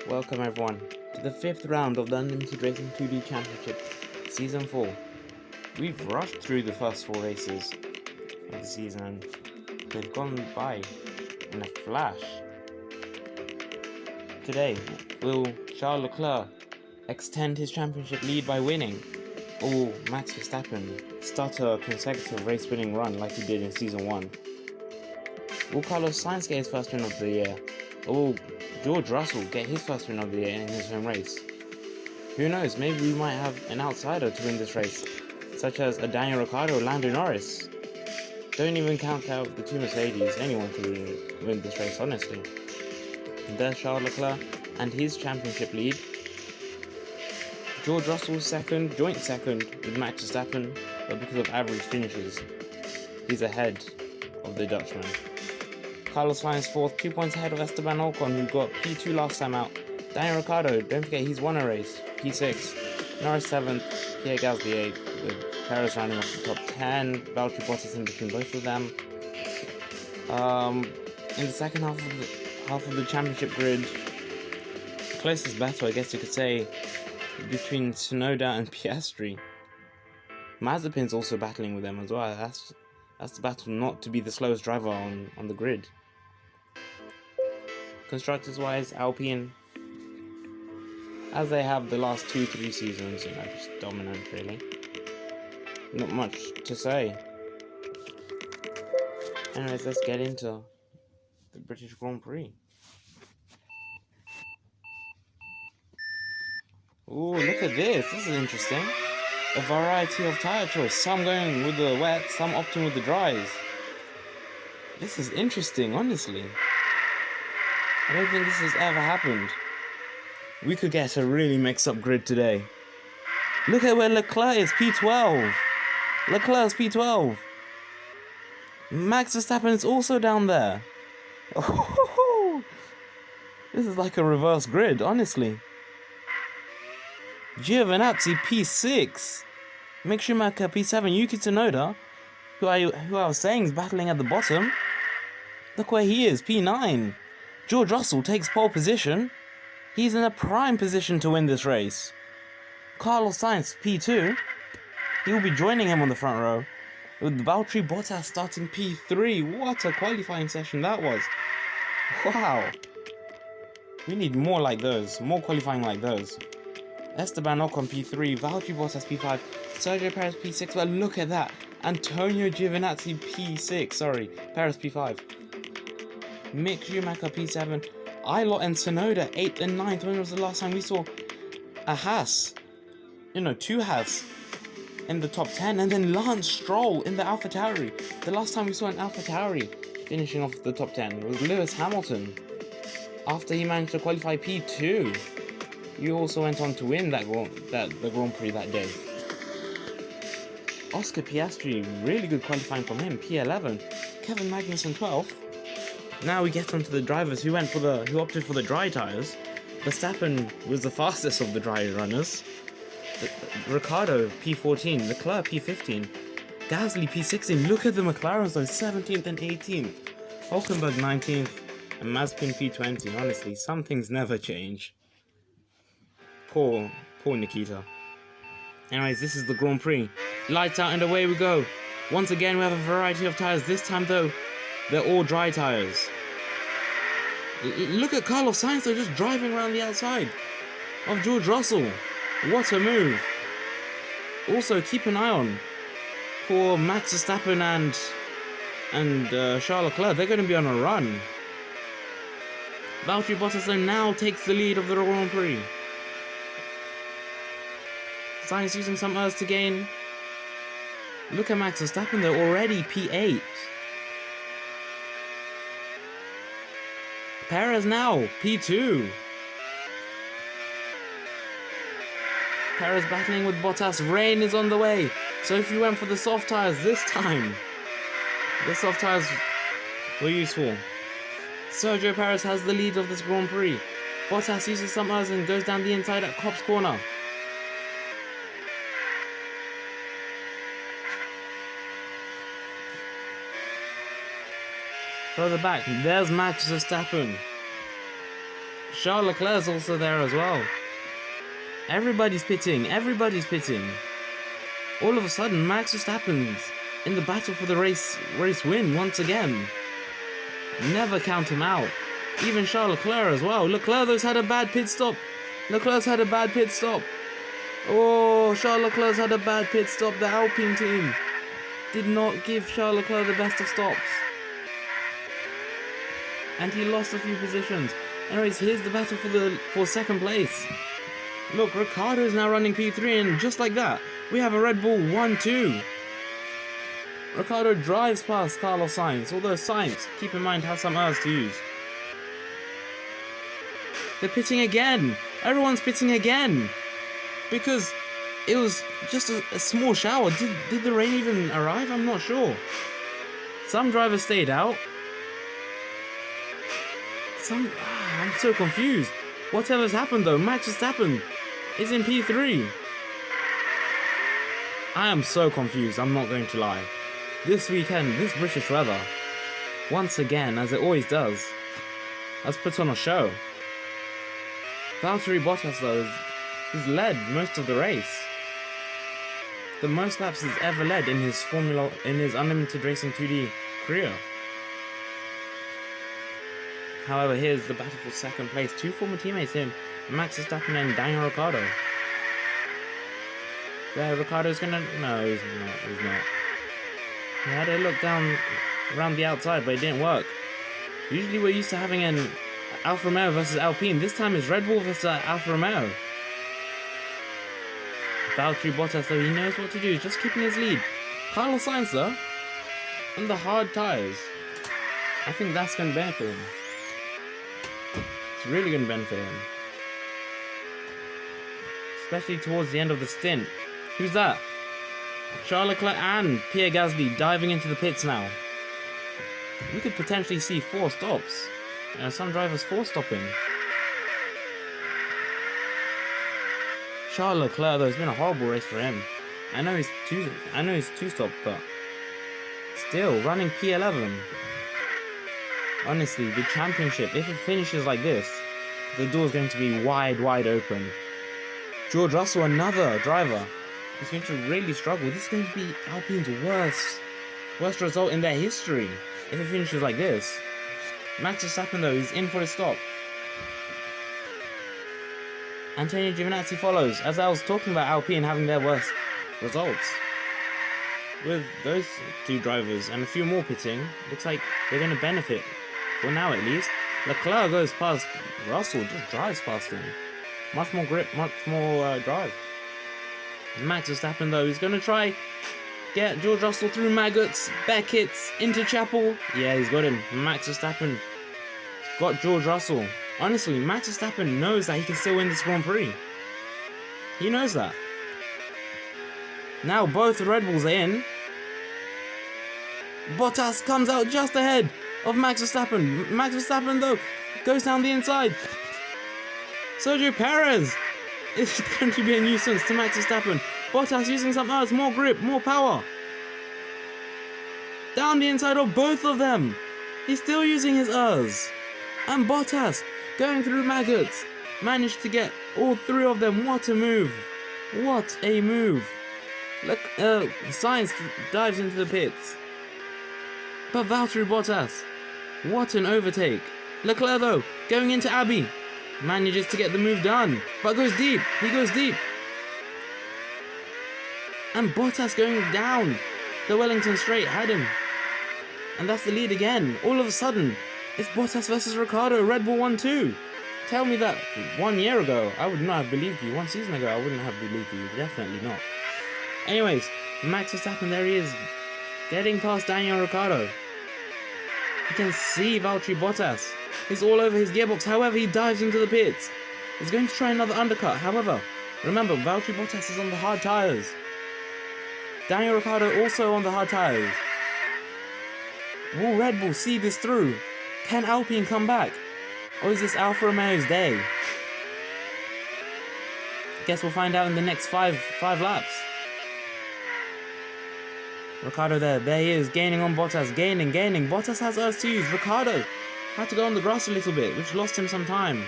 Welcome everyone to the 5th round of the Unlimited Racing 2D Championship Season 4. We've rushed through the first 4 races of the season and they've gone by in a flash. Today, will Charles Leclerc extend his championship lead by winning? Or will Max Verstappen start a consecutive race winning run like he did in Season 1? Will Carlos Sainz get his first win of the year? Or will George Russell get his first win of the year in his home race? Who knows, maybe we might have an outsider to win this race, such as a Daniel Ricciardo or Lando Norris. Don't even count out the two Mercedes, anyone could win this race, honestly. There's Charles Leclerc and his championship lead. George Russell second, joint second with Max Verstappen, but because of average finishes, he's ahead of the Dutchman. Carlos Sainz 4th, 2 points ahead of Esteban Ocon, who got P2 last time out. Daniel Ricciardo, don't forget he's won a race, P6. Norris 7th, Pierre Gasly 8th, with Perez rounding off the top 10. Valtteri Bottas in between both of them. In the second half of the championship grid, closest battle, I guess you could say, between Tsunoda and Piastri. Mazepin's also battling with them as well. That's the battle not to be the slowest driver on the grid. Constructors wise, Alpine, as they have the last 2-3 seasons, just dominant really. Not much to say. Anyways, let's get into the British Grand Prix. Ooh, look at this. This is interesting. A variety of tyre choice. Some going with the wet, some opting with the dries. This is interesting, honestly. I don't think this has ever happened. We could get a really mixed up grid today. Look at where Leclerc is, P12. Leclerc's P12. Max Verstappen is also down there. Oh, this is like a reverse grid, honestly. Giovinazzi P6. Mick Schumacher P7. Yuki Tsunoda, who I was saying is battling at the bottom. Look where he is, P9. George Russell takes pole position. He's in a prime position to win this race. Carlos Sainz P2. He will be joining him on the front row, with Valtteri Bottas starting P3. What a qualifying session that was. Wow. We need more like those, more qualifying like those. Esteban Ocon P3, Valtteri Bottas P5, Sergio Perez P6, but look at that. Antonio Giovinazzi P6, sorry, Perez P5. Mick Schumacher P7, Ilott and Tsunoda 8th and 9th. When was the last time we saw a Haas? Two Haas in the top 10, and then Lance Stroll in the AlphaTauri. The last time we saw an AlphaTauri finishing off the top 10 was Lewis Hamilton, after he managed to qualify P2. He also went on to win the Grand Prix that day. Oscar Piastri, really good qualifying from him, P11. Kevin Magnussen 12th. Now we get onto the drivers who opted for the dry tyres. Verstappen was the fastest of the dry runners. Ricciardo P14, Leclerc P15, Gasly P16. Look at the McLarens though, 17th and 18th. Hulkenberg 19th, and Mazepin P20. Honestly, some things never change. Poor Nikita. Anyways, this is the Grand Prix. Lights out and away we go. Once again, we have a variety of tyres. This time though, they're all dry tyres. Look at Carlos Sainz, they're just driving around the outside of George Russell. What a move. Also, keep an eye on for Max Verstappen and Charles Leclerc. They're going to be on a run. Valtteri Bottas now takes the lead of the Grand Prix. Sainz using some errs to gain. Look at Max Verstappen, they're already P8. Perez now, P2. Perez battling with Bottas. Rain is on the way. So if you went for the soft tyres this time, the soft tyres were useful. Sergio Perez has the lead of this Grand Prix. Bottas uses some errs and goes down the inside at Copse corner. Further back, there's Max Verstappen. Charles Leclerc's also there as well. Everybody's pitting. Everybody's pitting. All of a sudden, Max Verstappen's in the battle for the race win once again. Never count him out. Even Charles Leclerc as well. Leclerc's had a bad pit stop. Leclerc's had a bad pit stop. Oh, Charles Leclerc's had a bad pit stop. The Alpine team did not give Charles Leclerc the best of stops. And he lost a few positions. Anyways, here's the battle for second place. Look, Ricciardo is now running P3, and just like that, we have a Red Bull 1-2. Ricciardo drives past Carlos Sainz, although Sainz, keep in mind, has some errors to use. They're pitting again. Everyone's pitting again. Because it was just a small shower. Did the rain even arrive? I'm not sure. Some drivers stayed out. I'm so confused. Whatever's happened though, Max Verstappen is in P3. I am so confused, I'm not going to lie. This weekend, this British weather, once again, as it always does, has put on a show. Valtteri Bottas though has led most of the race. The most laps he's ever led in his Unlimited Racing 2D career. However, here's the battle for second place. Two former teammates in Max Verstappen and Daniel Ricciardo. There, Ricciardo's gonna... No, he's not. He had a look down around the outside, but it didn't work. Usually we're used to having an Alfa Romeo versus Alpine. This time it's Red Bull versus Alfa Romeo. Valtteri Bottas, though, he knows what to do. He's just keeping his lead. Carlos Sainz, though, and the hard tyres. I think that's going to benefit him. It's really going to benefit him. Especially towards the end of the stint. Who's that? Charles Leclerc and Pierre Gasly diving into the pits now. We could potentially see 4 stops. Some drivers 4-stopping. Charles Leclerc, though, it's been a horrible race for him. I know he's 2-stop, but still running P11. Honestly, the championship, if it finishes like this, the door's going to be wide open. George Russell, another driver, is going to really struggle. This is going to be Alpine's worst result in their history if it finishes like this. Max Verstappen, though, is in for a stop. Antonio Giovinazzi follows, as I was talking about Alpine having their worst results. With those 2 drivers and a few more pitting, looks like they're going to benefit, for now at least. Leclerc goes past Russell, just drives past him. Much more grip, much more drive. Max Verstappen, though, is going to try get George Russell through Maggots, Beckett, into Chapel. Yeah, he's got him. Max Verstappen got George Russell. Honestly, Max Verstappen knows that he can still win this Grand Prix. He knows that. Now both Red Bulls are in. Bottas comes out just ahead of Max Verstappen. Max Verstappen, though, goes down the inside. Sergio Perez is going to be a nuisance to Max Verstappen. Bottas using some earth, more grip, more power. Down the inside of both of them. He's still using his Urs. And Bottas, going through Maggots, managed to get all 3 of them. What a move. What a move. Look, Sainz dives into the pits. But Valtteri Bottas, what an overtake. Leclerc, though, going into Abbey, manages to get the move done, but goes deep. He goes deep. And Bottas going down the Wellington Straight had him. And that's the lead again. All of a sudden, it's Bottas versus Ricciardo, Red Bull 1-2. Tell me that 1 year ago, I would not have believed you. 1 season ago, I wouldn't have believed you. Definitely not. Anyways, Max Verstappen, there he is, getting past Daniel Ricciardo. You can see Valtteri Bottas. He's all over his gearbox. However, he dives into the pits. He's going to try another undercut. However, remember, Valtteri Bottas is on the hard tyres. Daniel Ricciardo also on the hard tyres. Will Red Bull see this through? Can Alpine come back? Or is this Alfa Romeo's day? Guess we'll find out in the next five laps. Ricciardo there he is, gaining on Bottas, gaining. Bottas has us to use. Ricciardo had to go on the grass a little bit, which lost him some time.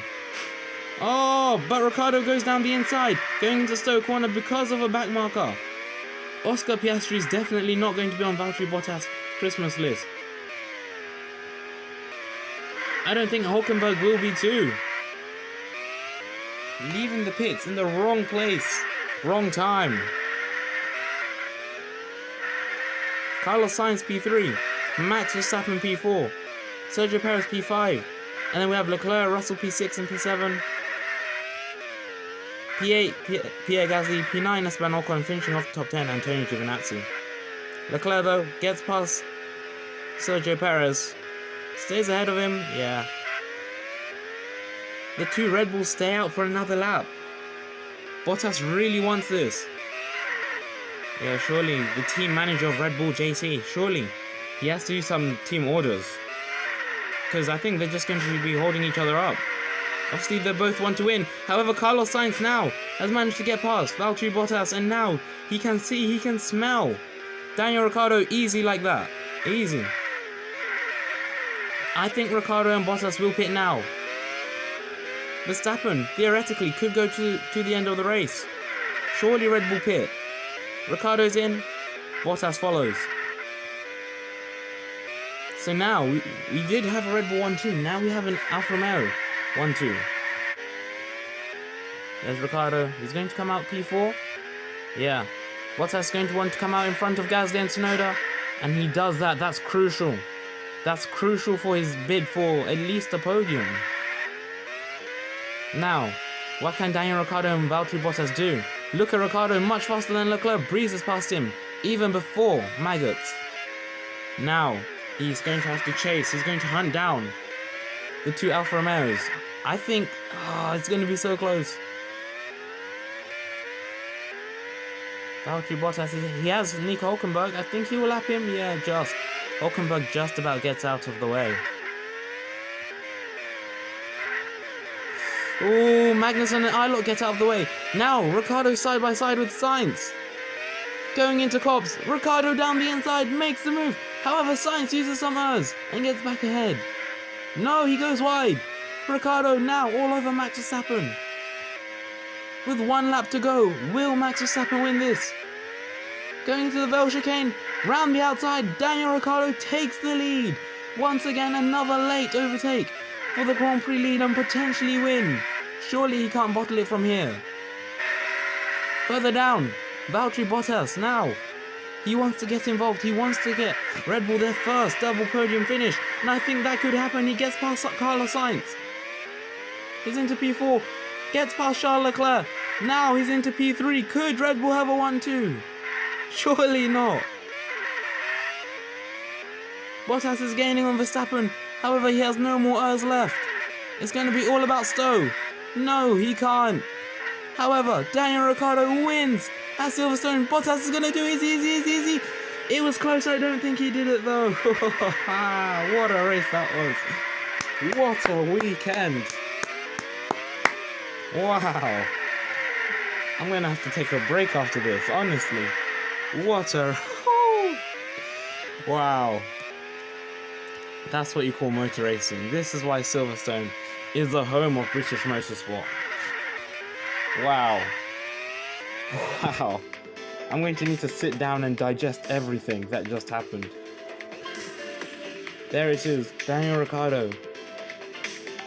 Oh, but Ricciardo goes down the inside, going into Stowe corner because of a back marker. Oscar Piastri is definitely not going to be on Valtteri Bottas' Christmas list. I don't think Hulkenberg will be too. Leaving the pits in the wrong place, wrong time. Carlos Sainz P3, Max Verstappen P4, Sergio Perez P5, and then we have Leclerc, Russell P6 and P7, P8, Pierre Gasly, P9, Esteban Ocon, finishing off the top 10, Antonio Giovinazzi. Leclerc though gets past Sergio Perez, stays ahead of him, yeah. The two Red Bulls stay out for another lap. Bottas really wants this. Yeah, surely the team manager of Red Bull, JC, surely he has to do some team orders. Because I think they're just going to be holding each other up. Obviously, they both want to win. However, Carlos Sainz now has managed to get past Valtteri Bottas, and now he can see, he can smell Daniel Ricciardo easy like that. Easy. I think Ricciardo and Bottas will pit now. Verstappen, theoretically, could go to the end of the race. Surely Red Bull pit. Ricciardo's in, Bottas follows. So now, we did have a Red Bull 1-2, now we have an Alfa Romeo 1-2. There's Ricciardo, he's going to come out P4. Yeah, Bottas is going to want to come out in front of Gasly and Tsunoda, and he does that. That's crucial. That's crucial for his bid for at least a podium. Now, what can Daniel Ricciardo and Valtteri Bottas do? Look at Ricciardo, much faster than Leclerc, breezes past him, even before Maggots. Now, he's going to have to chase, he's going to hunt down the two Alfa Romeos. I think, it's going to be so close. Valtteri Bottas, he has Nico Hulkenberg, I think he will lap him, yeah, just. Hulkenberg just about gets out of the way. Ooh, Magnussen and Ilott get out of the way. Now, Ricciardo side by side with Sainz. Going into Copse, Ricciardo down the inside, makes the move. However, Sainz uses some errors and gets back ahead. No, he goes wide. Ricciardo now all over Max Verstappen. With 1 lap to go, will Max Verstappen win this? Going into the Vale chicane, round the outside, Daniel Ricciardo takes the lead. Once again, another late overtake for the Grand Prix lead and potentially win. Surely he can't bottle it from here. Further down, Valtteri Bottas now. He wants to get involved. He wants to get Red Bull their first double podium finish. And I think that could happen. He gets past Carlos Sainz. He's into P4. Gets past Charles Leclerc. Now he's into P3. Could Red Bull have a 1-2? Surely not. Bottas is gaining on Verstappen. However, he has no more errors left. It's going to be all about Stowe. No, he can't. However, Daniel Ricciardo wins at Silverstone. Bottas is going to do it. Easy. It was close. I don't think he did it though. What a race that was. What a weekend. Wow. I'm going to have to take a break after this, honestly. What a... Wow. That's what you call motor racing. This is why Silverstone is the home of British motorsport. Wow. Wow. I'm going to need to sit down and digest everything that just happened. There it is, Daniel Ricciardo.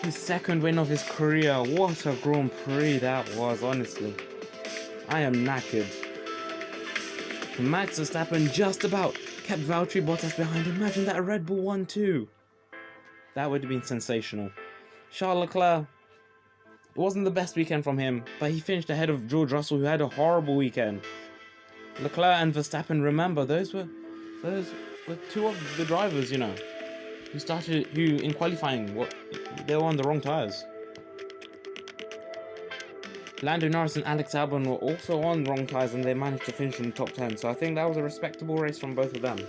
His second win of his career. What a Grand Prix that was, honestly. I am knackered. Max Verstappen just about kept Valtteri Bottas behind. Imagine that a Red Bull 1-2. That would have been sensational. Charles Leclerc, it wasn't the best weekend from him, but he finished ahead of George Russell, who had a horrible weekend. Leclerc and Verstappen, remember, those were two of the drivers, who in qualifying, they were on the wrong tyres. Lando Norris and Alex Albon were also on wrong tyres, and they managed to finish in the top 10. So I think that was a respectable race from both of them,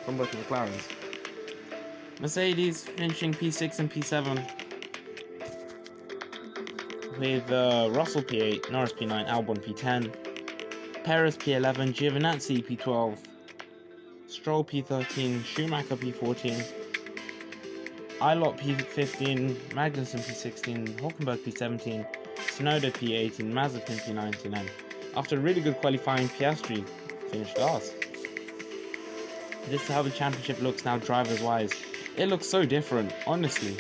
from both the McLarens. Mercedes finishing P6 and P7. With Russell P8, Norris P9, Albon P10, Perez P11, Giovinazzi P12, Stroll P13, Schumacher P14, Ilott P15, Magnussen P16, Hülkenberg P17, Tsunoda P18, Mazepin P19, and after really good qualifying, Piastri finished last. This is how the championship looks now, drivers-wise. It looks so different, honestly.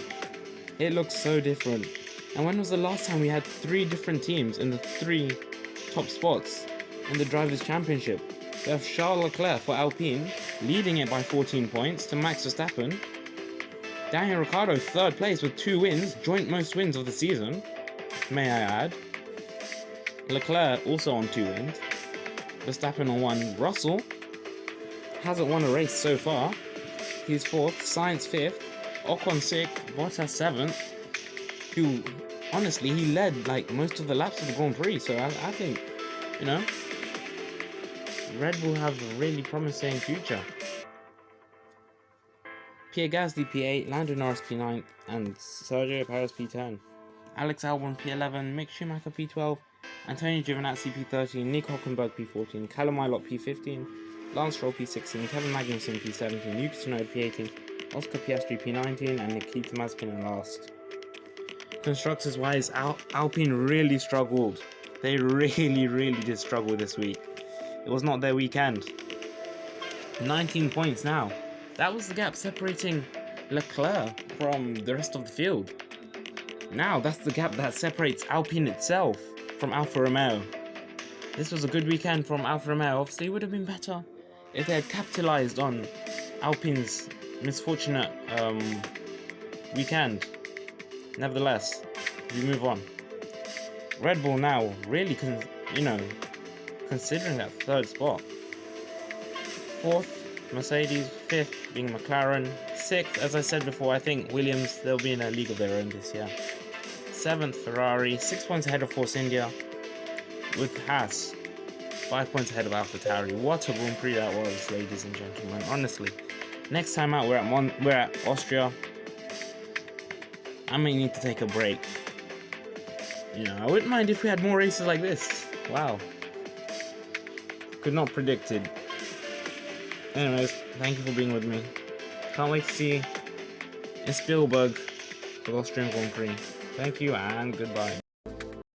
It looks so different. And when was the last time we had 3 different teams in the 3 top spots in the Drivers' Championship? We have Charles Leclerc for Alpine, leading it by 14 points to Max Verstappen. Daniel Ricciardo, 3rd place with 2 wins, joint most wins of the season, may I add. Leclerc also on 2 wins. Verstappen on 1. Russell hasn't won a race so far. He's 4th, Sainz 5th, Ocon 6th, Bottas 7th, who, honestly, he led like most of the laps of the Grand Prix, so I think, you know, Red Bull have a really promising future. Pierre Gasly P8, Lando Norris P9, and Sergio Perez P10. Alex Albon P11, Mick Schumacher P12, Antonio Giovinazzi P13, Nick Hülkenberg P14, Callum Ilott P15, Lance Stroll P16, Kevin Magnussen P17, Yuki Tsunoda P18, Oscar Piastri P19, and Nikita Mazepin in last. Constructors wise, Alpine really struggled. They really did struggle this week. It was not their weekend. 19 points now. That was the gap separating Leclerc from the rest of the field. Now that's the gap that separates Alpine itself from Alfa Romeo. This was a good weekend from Alfa Romeo. Obviously, it would have been better if they had capitalized on Alpine's misfortunate weekend. Nevertheless, we move on. Red Bull now really considering that 3rd spot. 4th, Mercedes. 5th being McLaren. 6th, as I said before, I think Williams, they'll be in a league of their own this year. 7th, Ferrari. 6 points ahead of Force India. With Haas 5 points ahead of AlphaTauri. What a Grand Prix that was, ladies and gentlemen. Honestly, next time out we're at Austria. I may need to take a break. You know, I wouldn't mind if we had more races like this. Wow. Could not predict it. Anyways, thank you for being with me. Can't wait to see you in Spielberg for the Austrian Grand Prix. Thank you and goodbye.